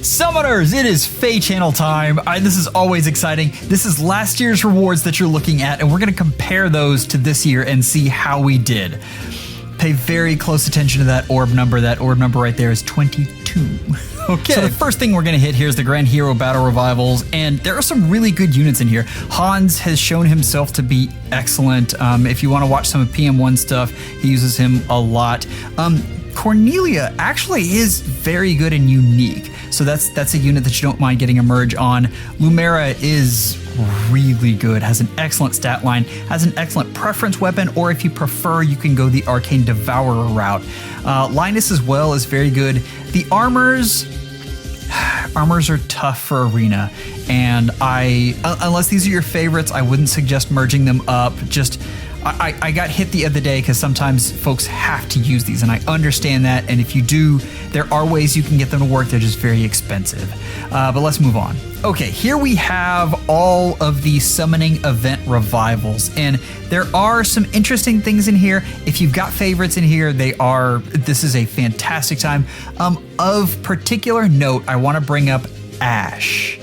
Summoners, it is FEH Channel time. This is always exciting. This is last year's rewards that you're looking at, and we're going to compare those to this year and see how we did. Pay very close attention to that orb number. That orb number right there is 22. Okay. So the first thing we're going to hit here is the Grand Hero Battle Revivals, and there are some really good units in here. Hans has shown himself to be excellent. If you want to watch some of PM1 stuff, he uses him a lot. Cornelia actually is very good and unique. So that's a unit that you don't mind getting a merge on. Lumera is really good, has an excellent stat line, has an excellent preference weapon, or if you prefer, you can go the Arcane Devourer route. Linus as well is very good. The armors are tough for Arena, and unless these are your favorites, I wouldn't suggest merging them up. I got hit the other day because sometimes folks have to use these, and I understand that, and if you do, there are ways you can get them to work. They're just very expensive. But let's move on. Okay, here we have all of the summoning event revivals, and there are some interesting things in here. If you've got favorites in here, this is a fantastic time. Of particular note, I want to bring up Ash,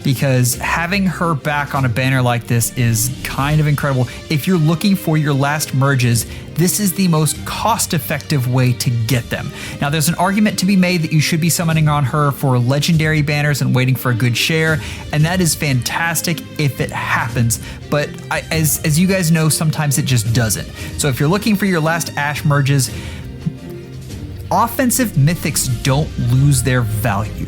because having her back on a banner like this is kind of incredible. If you're looking for your last merges, this is the most cost-effective way to get them. Now, there's an argument to be made that you should be summoning on her for legendary banners and waiting for a good share, and that is fantastic if it happens, but as you guys know, sometimes it just doesn't. So if you're looking for your last Ash merges, offensive mythics don't lose their value.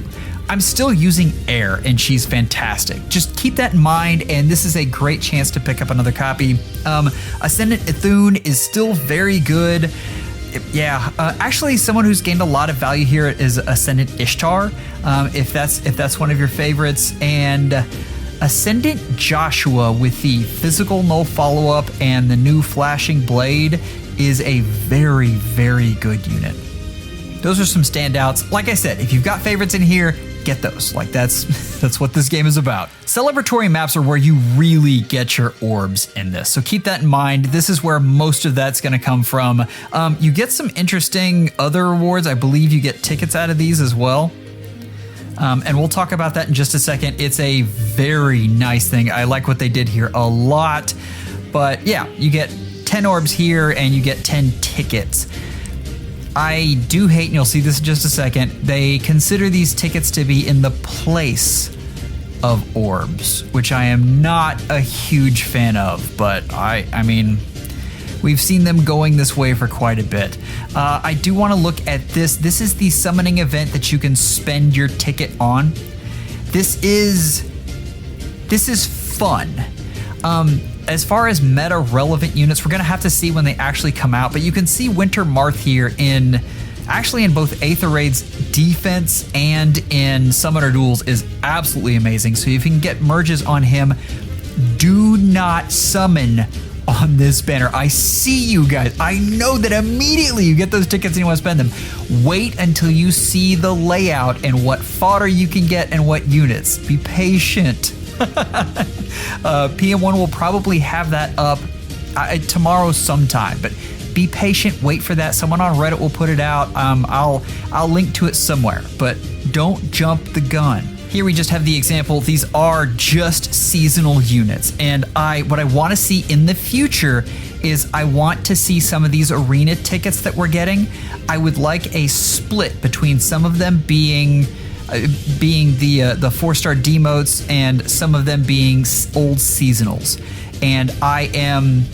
I'm still using Air, and she's fantastic. Just keep that in mind, and this is a great chance to pick up another copy. Ascendant Ithune is still very good. Yeah, actually, someone who's gained a lot of value here is Ascendant Ishtar, if that's one of your favorites, and Ascendant Joshua with the physical null follow-up and the new flashing blade is a very, very good unit. Those are some standouts. Like I said, if you've got favorites in here, get those. Like that's what this game is about. Celebratory maps are where you really get your orbs in this, so keep that in mind. This is where most of that's going to come from. You get some interesting other rewards. I believe you get tickets out of these as well. And we'll talk about that in just a second. It's a very nice thing. I like what they did here a lot. But yeah, you get 10 orbs here and you get 10 tickets. I do hate, and you'll see this in just a second, they consider these tickets to be in the place of orbs, which I am not a huge fan of, but I mean, we've seen them going this way for quite a bit. I do want to look at this. This is the summoning event that you can spend your ticket on. This is fun. As far as meta-relevant units, we're going to have to see when they actually come out, but you can see Winter Marth here in both Aether Raid's defense and in Summoner Duels is absolutely amazing. So if you can get merges on him, do not summon on this banner. I see you guys. I know that immediately you get those tickets and you want to spend them. Wait until you see the layout and what fodder you can get and what units. Be patient. PM1 will probably have that up tomorrow sometime, but be patient, wait for that. Someone on Reddit will put it out. I'll link to it somewhere, but don't jump the gun. Here we just have the example. These are just seasonal units, and what I want to see in the future is I want to see some of these arena tickets that we're getting. I would like a split between some of them being the 4-star Demotes and some of them being old seasonals. And I'm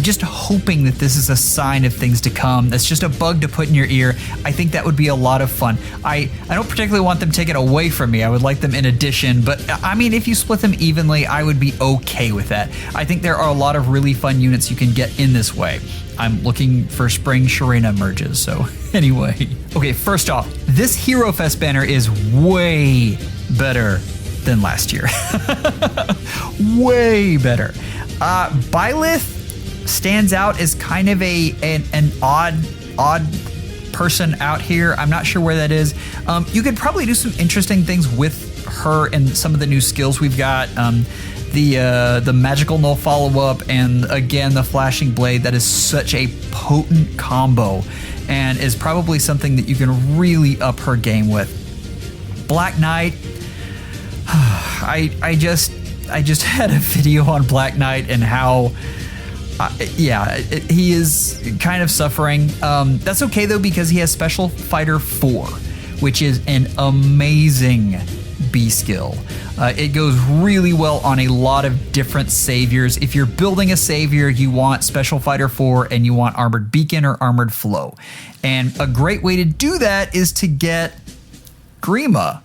just hoping that this is a sign of things to come. That's just a bug to put in your ear. I think that would be a lot of fun. I don't particularly want them taken away from me. I would like them in addition, but I mean, if you split them evenly, I would be okay with that. I think there are a lot of really fun units you can get in this way. I'm looking for Spring Sharena merges, so anyway. Okay, first off, this Hero Fest banner is way better than last year. Way better. Byleth stands out as kind of an odd person out here. I'm not sure where that is. You could probably do some interesting things with her and some of the new skills we've got. The magical null follow-up, and again the flashing blade. That is such a potent combo and is probably something that you can really up her game with. Black Knight, I just had a video on Black Knight and how, he is kind of suffering. That's okay though, because he has Special Fighter 4, which is an amazing B skill. It goes really well on a lot of different saviors. If you're building a savior, you want Special Fighter 4 and you want Armored Beacon or Armored Flow. And a great way to do that is to get Grima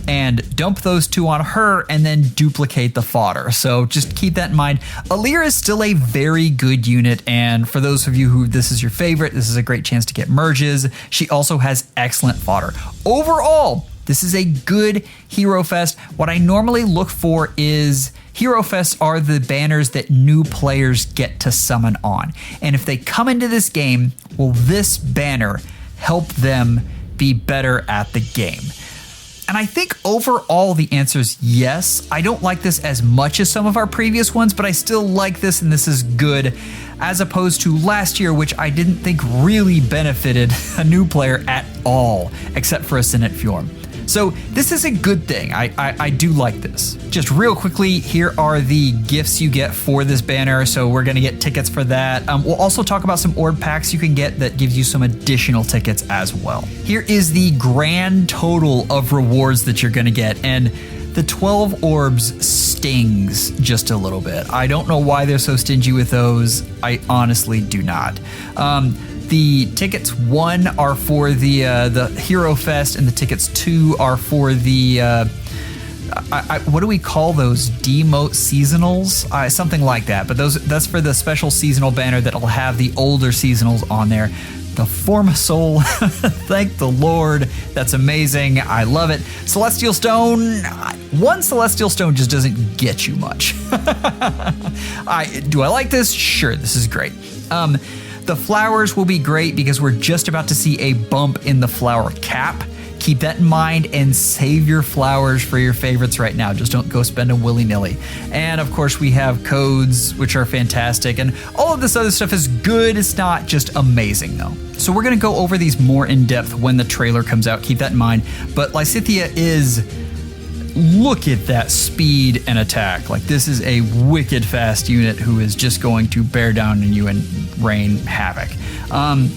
and dump those two on her and then duplicate the fodder. So just keep that in mind. Alear is still a very good unit, and for those of you who this is your favorite, this is a great chance to get merges. She also has excellent fodder. Overall, this is a good Hero Fest. What I normally look for is Hero Fests are the banners that new players get to summon on. And if they come into this game, will this banner help them be better at the game? And I think overall the answer is yes. I don't like this as much as some of our previous ones, but I still like this, and this is good, as opposed to last year, which I didn't think really benefited a new player at all, except for Ascendant Fjorm. So this is a good thing. I do like this. Just real quickly, here are the gifts you get for this banner. So we're gonna get tickets for that. We'll also talk about some Orb Packs you can get that gives you some additional tickets as well. Here is the grand total of rewards that you're gonna get. And the 12 orbs stings just a little bit. I don't know why they're so stingy with those. I honestly do not. The tickets 1 are for the Hero Fest, and the tickets 2 are for the what do we call those? Demote seasonals, something like that. But that's for the special seasonal banner that'll have the older seasonals on there. The Form of Soul, thank the Lord, that's amazing. I love it. Celestial Stone, one Celestial Stone just doesn't get you much. Do I like this? Sure, this is great. The flowers will be great because we're just about to see a bump in the flower cap. Keep that in mind and save your flowers for your favorites right now. Just don't go spend them willy-nilly. And of course we have codes, which are fantastic, and all of this other stuff is good. It's not just amazing though. So we're gonna go over these more in depth when the trailer comes out. Keep that in mind. But Lysithea is, look at that speed and attack. Like, this is a wicked fast unit who is just going to bear down on you and rain havoc.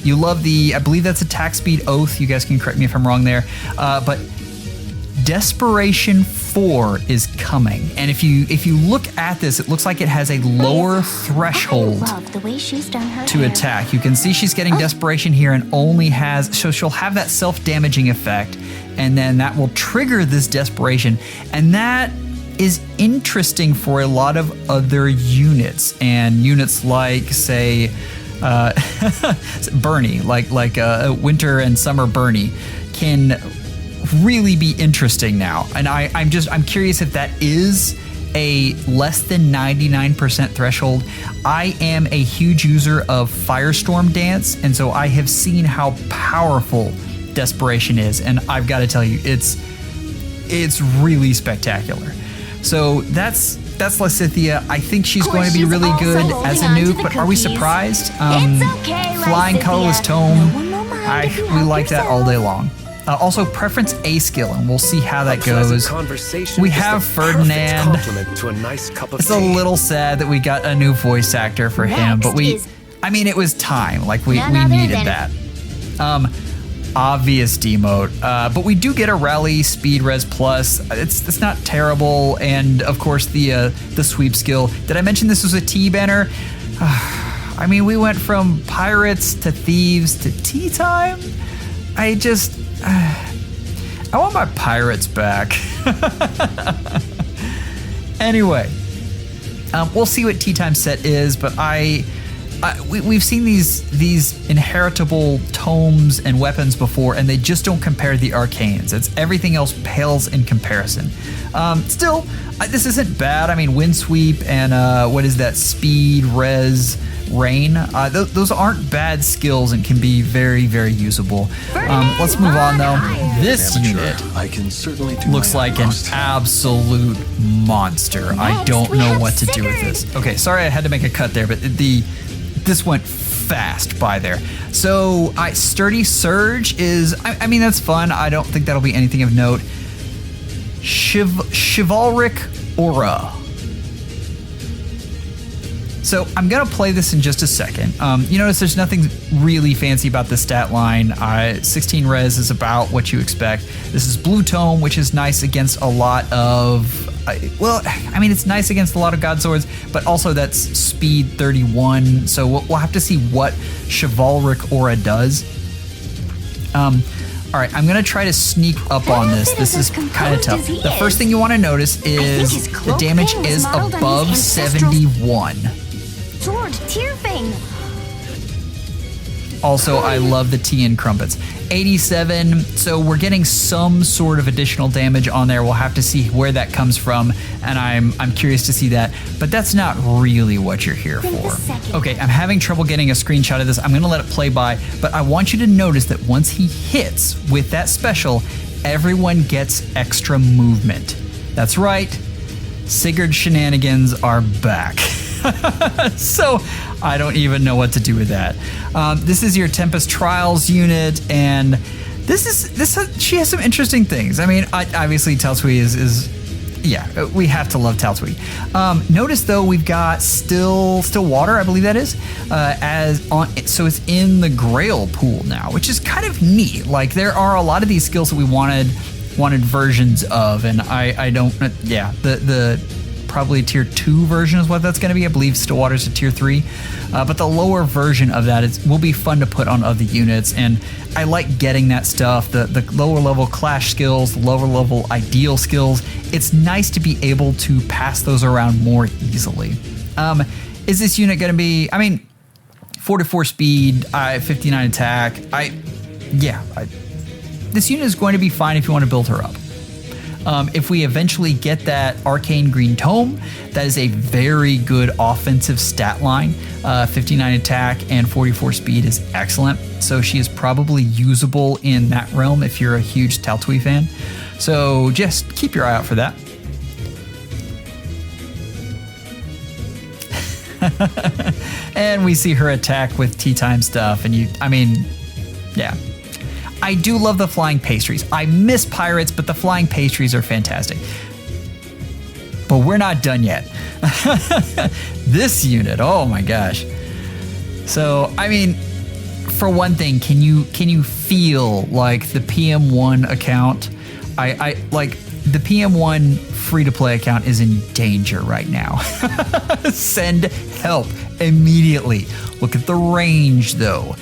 You love the, I believe that's attack speed oath. You guys can correct me if I'm wrong there. But Desperation 4 is coming. And if you look at this, it looks like it has a lower threshold to attack. You can see she's getting Desperation here and only has, so she'll have that self-damaging effect, and then that will trigger this Desperation. And that is interesting for a lot of other units, and units like, say, Bernie, like Winter and Summer Bernie can really be interesting now. And I'm curious if that is a less than 99% threshold. I am a huge user of Firestorm Dance, and so I have seen how powerful Desperation is, and I've got to tell you, it's really spectacular. So that's Lysithea. I think she's going to be really good as a nuke, but are we surprised? Flying Colorless Tome, we like that all day long. Also, Preference A skill, and we'll see how that goes. We have Ferdinand. It's a little sad that we got a new voice actor for him, but it was time. Like, we needed that. Obvious demote, but we do get a Rally Speed Res Plus. It's not terrible, and of course the sweep skill. Did I mention this was a T banner? We went from pirates to thieves to tea time. I want my pirates back. Anyway, we'll see what tea time set is, but we've seen these inheritable tomes and weapons before, and they just don't compare to the arcanes. It's everything else pales in comparison. Still, this isn't bad. Wind sweep and what is that? Speed, res, rain. Those aren't bad skills and can be very, very usable. Let's move on though. This unit looks like an absolute monster. I don't know what to do with this. Okay, sorry I had to make a cut there, but this went fast by there. So Sturdy Surge is, that's fun. I don't think that'll be anything of note. Chivalric Aura. So I'm going to play this in just a second. You notice there's nothing really fancy about the stat line. 16 res is about what you expect. This is Blue Tome, which is nice against a lot of... well, I mean, it's nice against a lot of God Swords, but also that's speed 31. So we'll have to see what Chivalric Aura does. All right, I'm going to try to sneak up on this. This is kind of tough. The first thing you want to notice is the damage is above 71. Sword, Tearfang. Also, I love the T in Crumpets. 87, so we're getting some sort of additional damage on there. We'll have to see where that comes from, and I'm curious to see that, but that's not really what you're here for. Okay, I'm having trouble getting a screenshot of this. I'm gonna let it play by, but I want you to notice that once he hits with that special, everyone gets extra movement. That's right, Sigurd shenanigans are back. So I don't even know what to do with that. This is your Tempest Trials unit, and she has some interesting things. I mean, obviously Taltui is yeah, we have to love Taltui. Notice though we've got still water, I believe that is, so it's in the Grail pool now, which is kind of neat. Like there are a lot of these skills that we wanted versions of, and I don't, yeah, the probably tier 2 version is what that's going to be. I believe Stillwater's a tier 3, but the lower version of that will be fun to put on other units, and I like getting that stuff, the lower level clash skills, lower level ideal skills. It's nice to be able to pass those around more easily. Is this unit going to be, I mean, 44 speed, 59 attack, this unit is going to be fine if you want to build her up. If we eventually get that Arcane Green Tome, that is a very good offensive stat line. 59 attack and 44 speed is excellent. So she is probably usable in that realm if you're a huge Taltui fan. So just keep your eye out for that. And we see her attack with tea time stuff, and yeah. I do love the flying pastries. I miss pirates, but the flying pastries are fantastic. But we're not done yet. This unit, oh my gosh. So, I mean, for one thing, can you feel like the PM1 account? I like the PM1 free-to-play account is in danger right now. Send help immediately. Look at the range though.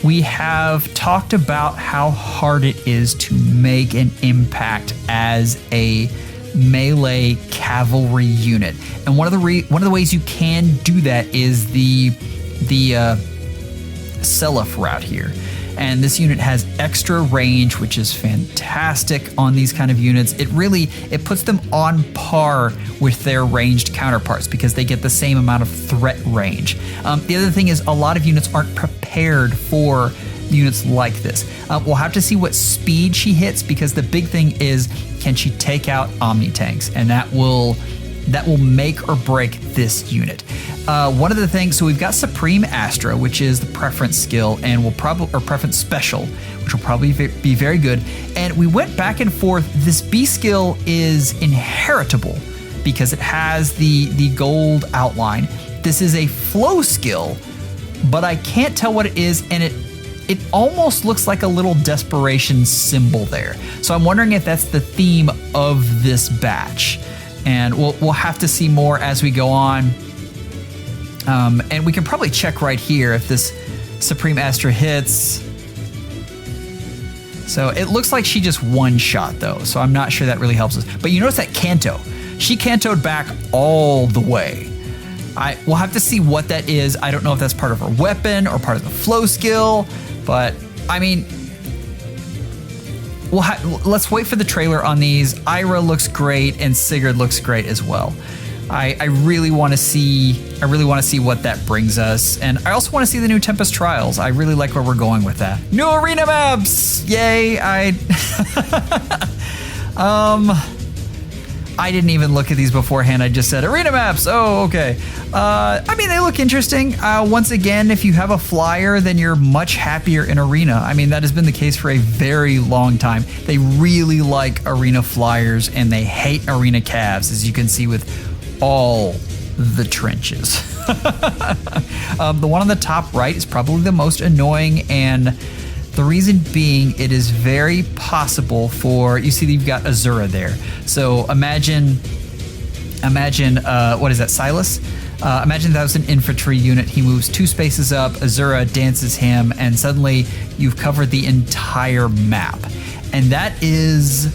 We have talked about how hard it is to make an impact as a melee cavalry unit, and one of the ways you can do that is the Seliph route here. And this unit has extra range, which is fantastic on these kind of units. It puts them on par with their ranged counterparts because they get the same amount of threat range. The other thing is a lot of units aren't prepared for units like this. We'll have to see what speed she hits, because the big thing is, can she take out Omni tanks? And that will make or break this unit. One of the things, so we've got Supreme Astra, which is the preference skill, and or preference special, which will probably be very good. And we went back and forth. This B skill is inheritable because it has the gold outline. This is a flow skill, but I can't tell what it is, and it almost looks like a little desperation symbol there. So I'm wondering if that's the theme of this batch. And we'll have to see more as we go on. And we can probably check right here if this Supreme Astra hits. So it looks like she just one shot though, so I'm not sure that really helps us. But you notice that Canto. She cantoed back all the way. We'll have to see what that is. I don't know if that's part of her weapon or part of the flow skill, but I mean, let's wait for the trailer on these. Ira looks great and Sigurd looks great as well. I really want to see what that brings us, and I also want to see the new Tempest Trials. I really like where we're going with that. New arena maps, yay! I didn't even look at these beforehand. I just said arena maps. Oh, okay. I mean, they look interesting. Once again, if you have a flyer, then you're much happier in arena. I mean, that has been the case for a very long time. They really like arena flyers and they hate arena calves, as you can see with all the trenches. The one on the top right is probably the most annoying, and the reason being, it is very possible for, you see you've got Azura there. So imagine, what is that, Silas? Imagine that was an infantry unit. He moves 2 spaces up, Azura dances him, and suddenly you've covered the entire map. And that is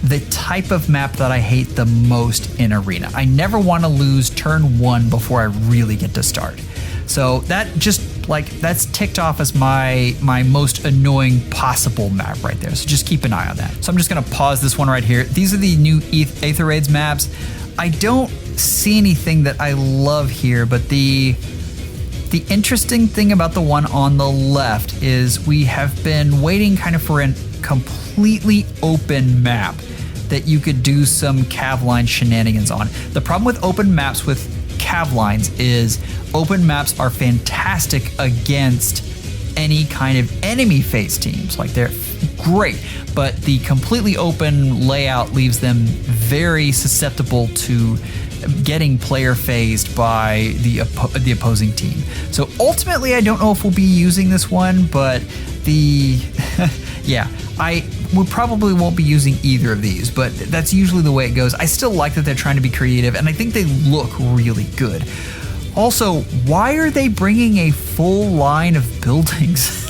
the type of map that I hate the most in Arena. I never want to lose turn 1 before I really get to start. So that just, that's ticked off as my most annoying possible map right there. So just keep an eye on that. So I'm just going to pause this one right here. These are the new Aether Raids maps. I don't see anything that I love here, but the interesting thing about the one on the left is we have been waiting kind of for a completely open map that you could do some Cavline shenanigans on. The problem with open maps with Cavlines is open maps are fantastic against any kind of enemy phase teams. Like, they're great, but the completely open layout leaves them very susceptible to getting player phased by the opposing team. So ultimately, I don't know if we'll be using this one, but yeah, we probably won't be using either of these, but that's usually the way it goes. I still like that they're trying to be creative, and I think they look really good. Also, why are they bringing a full line of buildings?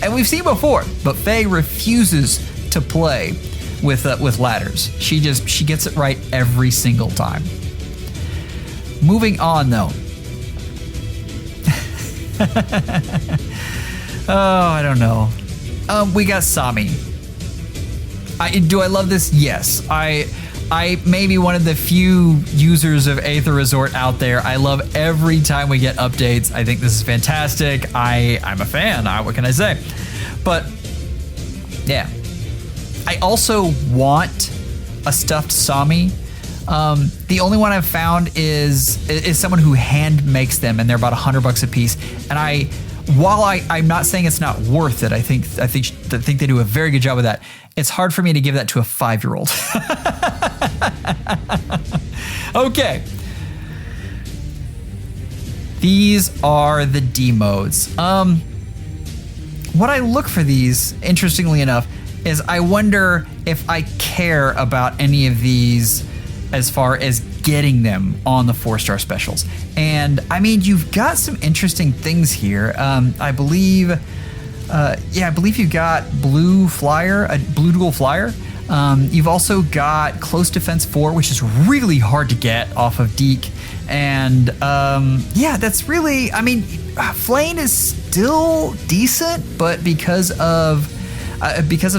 And we've seen before, but Faye refuses to play with ladders. She gets it right every single time. Moving on, though. Oh, I don't know. We got Sami. Do I love this? Yes. I may be one of the few users of Aether Resort out there. I love every time we get updates. I think this is fantastic. I'm a fan. What can I say? But yeah, I also want a stuffed Sami. The only one I've found is someone who hand makes them, and they're about $100 a piece. And while I'm not saying it's not worth it, I think they do a very good job with that. It's hard for me to give that to a 5-year-old. Okay. These are the Demotes. What I look for these, interestingly enough, is I wonder if I care about any of these as far as getting them on the 4-star specials. And I mean, you've got some interesting things here. I believe you've got blue dual flyer. You've also got close defense 4, which is really hard to get off of Deke. And that's really, I mean, Flane is still decent, but because of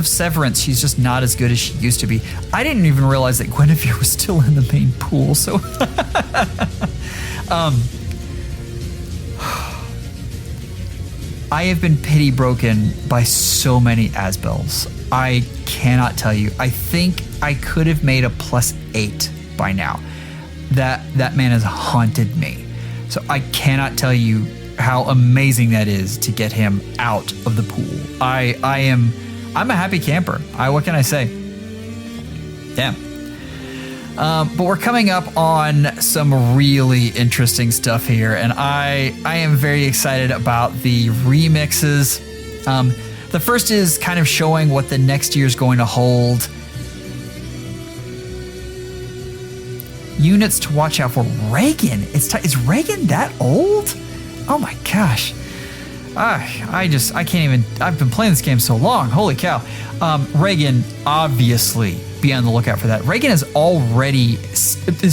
Severance, she's just not as good as she used to be. I didn't even realize that Guinevere was still in the main pool, so... I have been pity broken by so many Asbels. I cannot tell you. I think I could have made a +8 by now. That man has haunted me. So I cannot tell you how amazing that is to get him out of the pool. I'm a happy camper. What can I say? Damn. But we're coming up on some really interesting stuff here, and I am very excited about the remixes. The first is kind of showing what the next year is going to hold. Units to watch out for. Reagan. Is Reagan that old? Oh my gosh. I can't even, I've been playing this game so long. Holy cow. Reagan, obviously, be on the lookout for that. Reagan is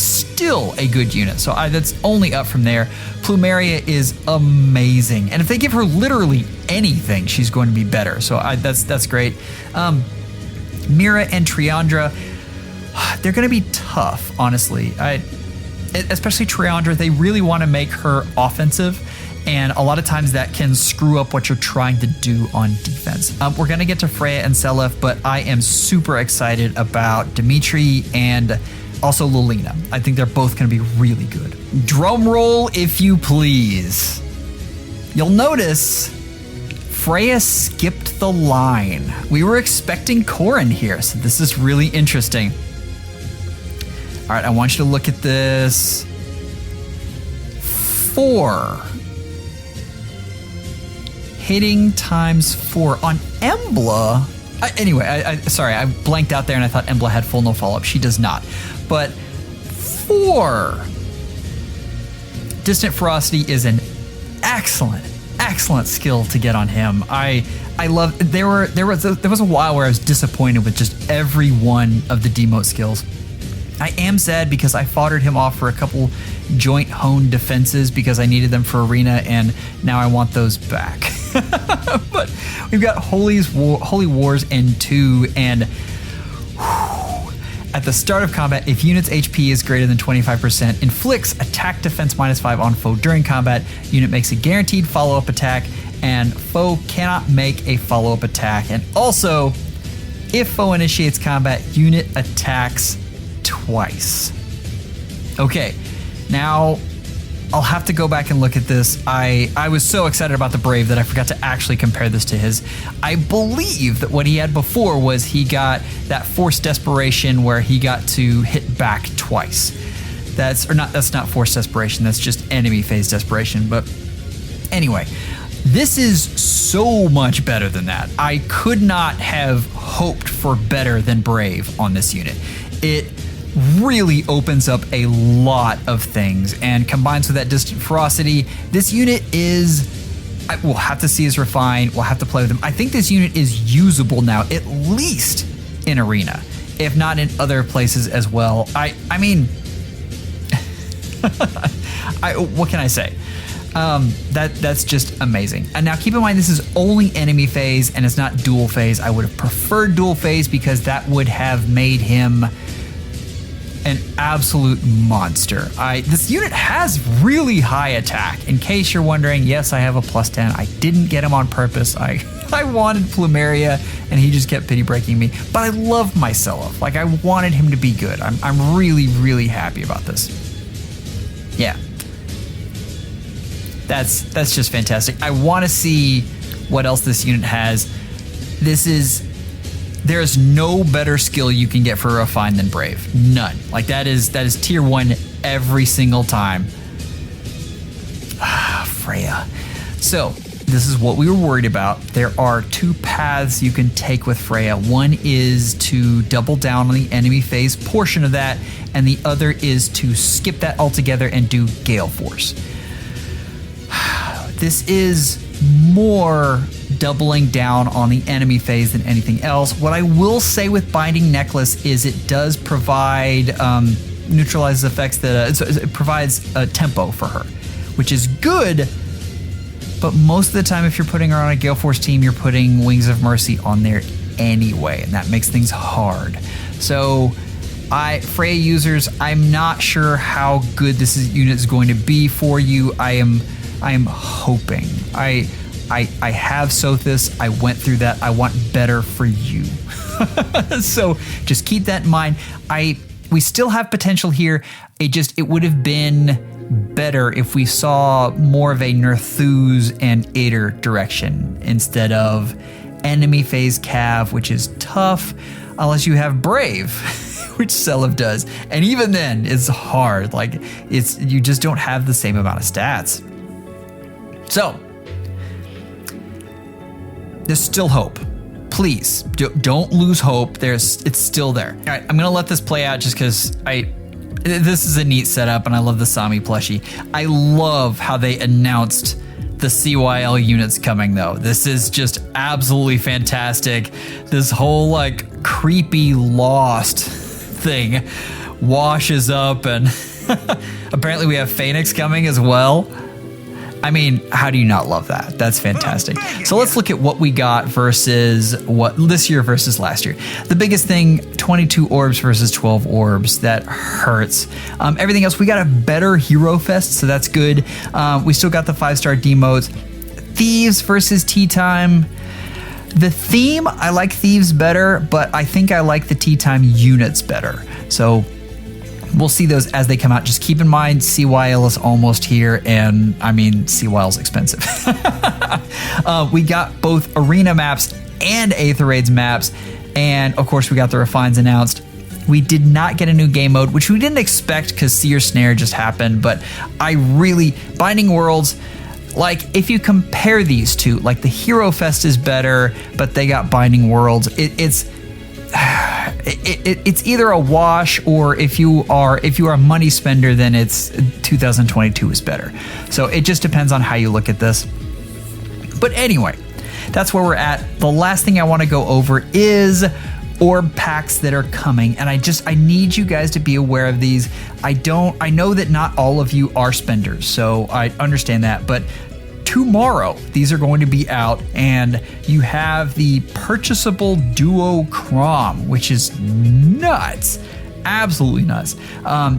still a good unit, so that's only up from there. Plumeria is amazing, and if they give her literally anything, she's going to be better. So that's great. Mira and Triandra, they're going to be tough, honestly. Especially Triandra, they really want to make her offensive. And a lot of times that can screw up what you're trying to do on defense. We're going to get to Freya and Selef, but I am super excited about Dimitri and also Lilina. I think they're both going to be really good. Drum roll, if you please. You'll notice Freya skipped the line. We were expecting Corrin here, so this is really interesting. All right, I want you to look at this. 4. Hitting times 4 on Embla. Sorry, I blanked out there and I thought Embla had full no follow-up. She does not. But 4. Distant Ferocity is an excellent skill to get on him. I love. There was a while where I was disappointed with just every one of the Demote skills. I am sad because I foddered him off for a couple joint hone defenses because I needed them for arena, and now I want those back. But we've got Holy Wars N2, and at the start of combat, if unit's HP is greater than 25%, inflicts attack defense -5 on foe during combat. Unit makes a guaranteed follow-up attack, and foe cannot make a follow-up attack. And also, if foe initiates combat, unit attacks twice. Okay, now I'll have to go back and look at this. I was so excited about the Brave that I forgot to actually compare this to his. I believe that what he had before was he got that Forced Desperation where he got to hit back twice. That's not Forced Desperation, that's just enemy phase desperation. But anyway, this is so much better than that. I could not have hoped for better than Brave on this unit. It really opens up a lot of things and combines with that Distant Ferocity. This unit is, we'll have to see as refined, we'll have to play with him. I think this unit is usable now, at least in Arena, if not in other places as well. I mean, what can I say? That's just amazing. And now keep in mind, this is only enemy phase and it's not dual phase. I would have preferred dual phase because that would have made him an absolute monster. This unit has really high attack. In case you're wondering, yes, I have a +10. I didn't get him on purpose. I wanted Plumeria and he just kept pity breaking me. But I love myself. Like, I wanted him to be good. I'm really, really happy about this. Yeah. That's just fantastic. I want to see what else this unit has. There is no better skill you can get for Refine than Brave. None. Like, that is tier 1 every single time. Freya. So, this is what we were worried about. There are 2 paths you can take with Freya. One is to double down on the enemy phase portion of that, and the other is to skip that altogether and do Gale Force. This is more doubling down on the enemy phase than anything else. What I will say with Binding Necklace is it does provide neutralizes effects that it provides a tempo for her, which is good. But most of the time, if you're putting her on a Gale Force team, you're putting Wings of Mercy on there anyway, and that makes things hard. So, Freya users, I'm not sure how good this unit is going to be for you. I am hoping. I have Sothis. I went through that. I want better for you. So just keep that in mind. We still have potential here. It would have been better if we saw more of a Nerthuz and Ader direction instead of enemy phase Cav, which is tough unless you have Brave, which Selef does. And even then, it's hard. Like, you just don't have the same amount of stats. So, there's still hope. Please, don't lose hope. It's still there. All right, I'm gonna let this play out just because this is a neat setup and I love the Sami plushie. I love how they announced the CYL units coming though. This is just absolutely fantastic. This whole like creepy Lost thing washes up, and apparently we have Phoenix coming as well. I mean, how do you not love that? That's fantastic. So let's look at what we got versus what this year versus last year. The biggest thing, 22 orbs versus 12 orbs. That hurts. Everything else, we got a better Hero Fest, so that's good. We still got the 5-star Demotes. Thieves versus Tea Time. The theme, I like Thieves better, but I think I like the Tea Time units better. So we'll see those as they come out. Just keep in mind, CYL is almost here, and I mean, CYL's expensive. We got both arena maps and Aether Raids maps, and of course, we got the refines announced. We did not get a new game mode, which we didn't expect because Seer Snare just happened, but Binding Worlds, like, if you compare these two, like the Hero Fest is better, but they got Binding Worlds. It's either a wash, or if you are a money spender, then it's 2022 is better. So it just depends on how you look at this. But anyway, that's where we're at. The last thing I want to go over is Orb Packs that are coming, and I need you guys to be aware of these. I know that not all of you are spenders, so I understand that, but tomorrow these are going to be out, and you have the purchasable Duo Crom, which is nuts, absolutely nuts.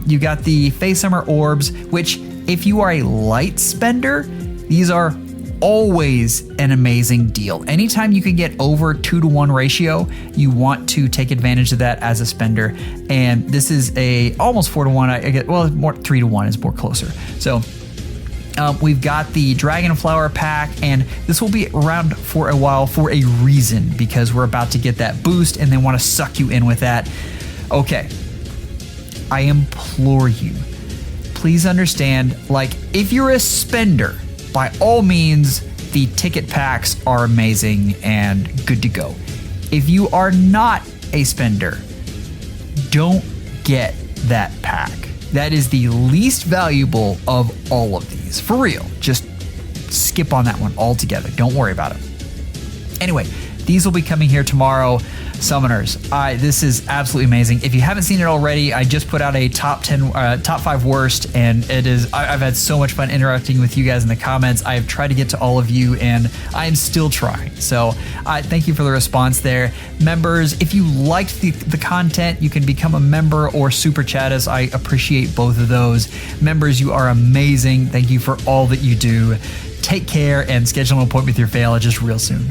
You got the Face Summer Orbs, which if you are a light spender, these are always an amazing deal. Anytime you can get over 2-to-1 ratio, you want to take advantage of that as a spender. And this is a almost 4-to-1. I get, well, more 3-to-1 is more closer. So we've got the Dragonflower pack, and this will be around for a while for a reason, because we're about to get that boost and they want to suck you in with that. Okay, I implore you, please understand, like, if you're a spender, by all means, the ticket packs are amazing and good to go. If you are not a spender, don't get that pack. That is the least valuable of all of these. For real. Just skip on that one altogether. Don't worry about it. Anyway, these will be coming here tomorrow. Summoners, this is absolutely amazing. If you haven't seen it already, I just put out a top 5 worst, and it is. I've had so much fun interacting with you guys in the comments. I've tried to get to all of you, and I am still trying. So thank you for the response there. Members, if you liked the content, you can become a member or super chat us. I appreciate both of those. Members, you are amazing. Thank you for all that you do. Take care, and schedule an appointment with your FEHologist real soon.